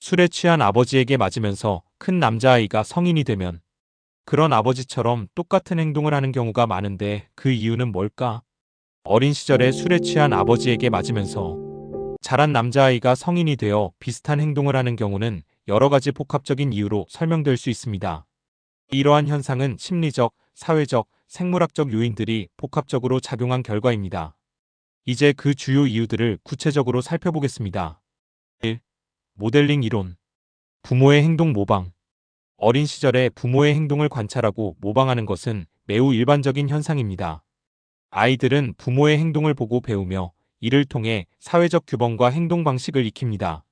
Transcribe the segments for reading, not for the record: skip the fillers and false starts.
술에 취한 아버지에게 맞으면서 큰 남자아이가 성인이 되면 그런 아버지처럼 똑같은 행동을 하는 경우가 많은데 그 이유는 뭘까? 어린 시절에 술에 취한 아버지에게 맞으면서 자란 남자아이가 성인이 되어 비슷한 행동을 하는 경우는 여러 가지 복합적인 이유로 설명될 수 있습니다. 이러한 현상은 심리적, 사회적, 생물학적 요인들이 복합적으로 작용한 결과입니다. 이제 그 주요 이유들을 구체적으로 살펴보겠습니다. 1. 모델링 이론. 부모의 행동 모방. 어린 시절에 부모의 행동을 관찰하고 모방하는 것은 매우 일반적인 현상입니다. 아이들은 부모의 행동을 보고 배우며 이를 통해 사회적 규범과 행동 방식을 익힙니다.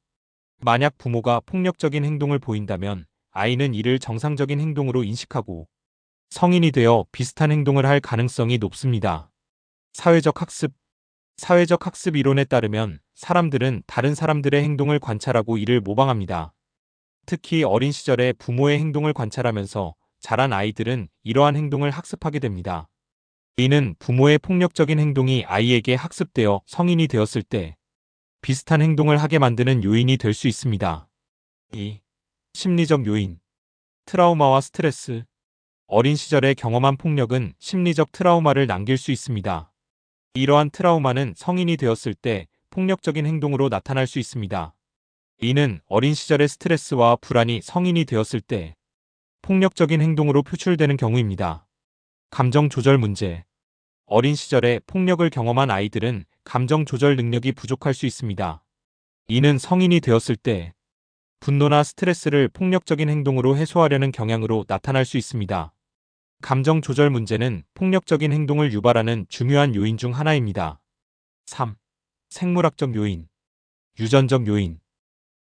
만약 부모가 폭력적인 행동을 보인다면 아이는 이를 정상적인 행동으로 인식하고 성인이 되어 비슷한 행동을 할 가능성이 높습니다. 사회적 학습. 사회적 학습 이론에 따르면 사람들은 다른 사람들의 행동을 관찰하고 이를 모방합니다. 특히 어린 시절에 부모의 행동을 관찰하면서 자란 아이들은 이러한 행동을 학습하게 됩니다. 이는 부모의 폭력적인 행동이 아이에게 학습되어 성인이 되었을 때 비슷한 행동을 하게 만드는 요인이 될 수 있습니다. 2. 심리적 요인. 트라우마와 스트레스. 어린 시절에 경험한 폭력은 심리적 트라우마를 남길 수 있습니다. 이러한 트라우마는 성인이 되었을 때 폭력적인 행동으로 나타날 수 있습니다. 이는 어린 시절의 스트레스와 불안이 성인이 되었을 때 폭력적인 행동으로 표출되는 경우입니다. 감정 조절 문제. 어린 시절에 폭력을 경험한 아이들은 감정 조절 능력이 부족할 수 있습니다. 이는 성인이 되었을 때 분노나 스트레스를 폭력적인 행동으로 해소하려는 경향으로 나타날 수 있습니다. 감정 조절 문제는 폭력적인 행동을 유발하는 중요한 요인 중 하나입니다. 3. 생물학적 요인. 유전적 요인.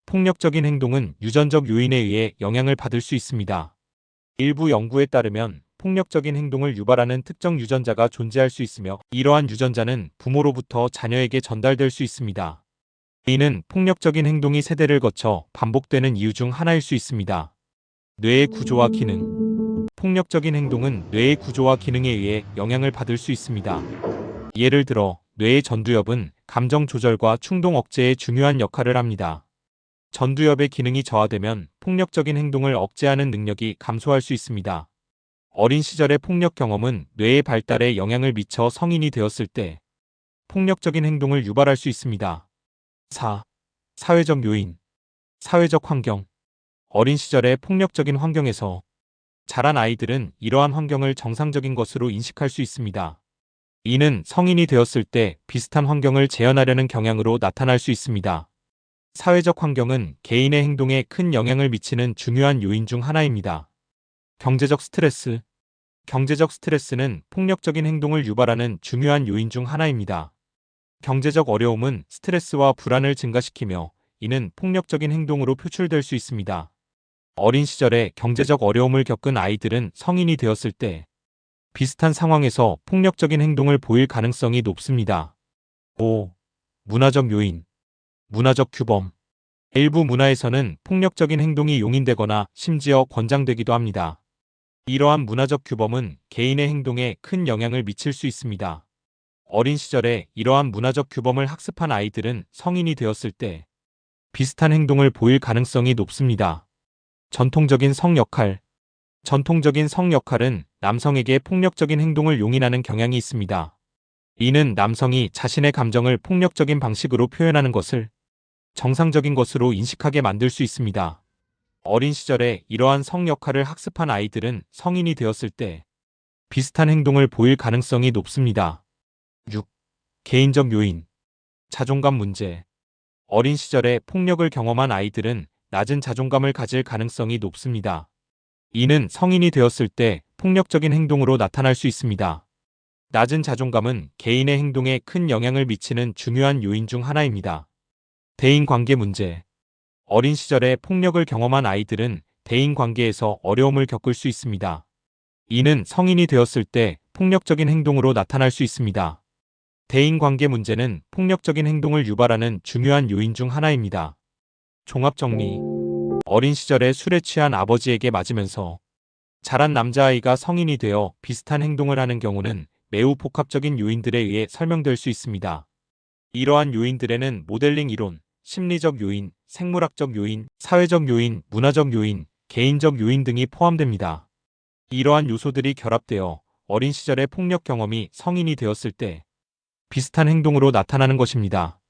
폭력적인 행동은 유전적 요인에 의해 영향을 받을 수 있습니다. 일부 연구에 따르면 폭력적인 행동을 유발하는 특정 유전자가 존재할 수 있으며 이러한 유전자는 부모로부터 자녀에게 전달될 수 있습니다. 이는 폭력적인 행동이 세대를 거쳐 반복되는 이유 중 하나일 수 있습니다. 뇌의 구조와 기능. 폭력적인 행동은 뇌의 구조와 기능에 의해 영향을 받을 수 있습니다. 예를 들어 뇌의 전두엽은 감정 조절과 충동 억제에 중요한 역할을 합니다. 전두엽의 기능이 저하되면 폭력적인 행동을 억제하는 능력이 감소할 수 있습니다. 어린 시절의 폭력 경험은 뇌의 발달에 영향을 미쳐 성인이 되었을 때 폭력적인 행동을 유발할 수 있습니다. 4. 사회적 요인. 사회적 환경. 어린 시절의 폭력적인 환경에서 자란 아이들은 이러한 환경을 정상적인 것으로 인식할 수 있습니다. 이는 성인이 되었을 때 비슷한 환경을 재현하려는 경향으로 나타날 수 있습니다. 사회적 환경은 개인의 행동에 큰 영향을 미치는 중요한 요인 중 하나입니다. 경제적 스트레스. 경제적 스트레스는 폭력적인 행동을 유발하는 중요한 요인 중 하나입니다. 경제적 어려움은 스트레스와 불안을 증가시키며 이는 폭력적인 행동으로 표출될 수 있습니다. 어린 시절에 경제적 어려움을 겪은 아이들은 성인이 되었을 때 비슷한 상황에서 폭력적인 행동을 보일 가능성이 높습니다. 5. 문화적 요인. 문화적 규범. 일부 문화에서는 폭력적인 행동이 용인되거나 심지어 권장되기도 합니다. 이러한 문화적 규범은 개인의 행동에 큰 영향을 미칠 수 있습니다. 어린 시절에 이러한 문화적 규범을 학습한 아이들은 성인이 되었을 때 비슷한 행동을 보일 가능성이 높습니다. 전통적인 성 역할. 전통적인 성 역할은 남성에게 폭력적인 행동을 용인하는 경향이 있습니다. 이는 남성이 자신의 감정을 폭력적인 방식으로 표현하는 것을 정상적인 것으로 인식하게 만들 수 있습니다. 어린 시절에 이러한 성 역할을 학습한 아이들은 성인이 되었을 때 비슷한 행동을 보일 가능성이 높습니다. 6. 개인적 요인. 자존감 문제. 어린 시절에 폭력을 경험한 아이들은 낮은 자존감을 가질 가능성이 높습니다. 이는 성인이 되었을 때 폭력적인 행동으로 나타날 수 있습니다. 낮은 자존감은 개인의 행동에 큰 영향을 미치는 중요한 요인 중 하나입니다. 대인관계 문제. 어린 시절에 폭력을 경험한 아이들은 대인관계에서 어려움을 겪을 수 있습니다. 이는 성인이 되었을 때 폭력적인 행동으로 나타날 수 있습니다. 대인관계 문제는 폭력적인 행동을 유발하는 중요한 요인 중 하나입니다. 종합정리. 어린 시절에 술에 취한 아버지에게 맞으면서 자란 남자아이가 성인이 되어 비슷한 행동을 하는 경우는 매우 복합적인 요인들에 의해 설명될 수 있습니다. 이러한 요인들에는 모델링 이론, 심리적 요인, 생물학적 요인, 사회적 요인, 문화적 요인, 개인적 요인 등이 포함됩니다. 이러한 요소들이 결합되어 어린 시절의 폭력 경험이 성인이 되었을 때 비슷한 행동으로 나타나는 것입니다.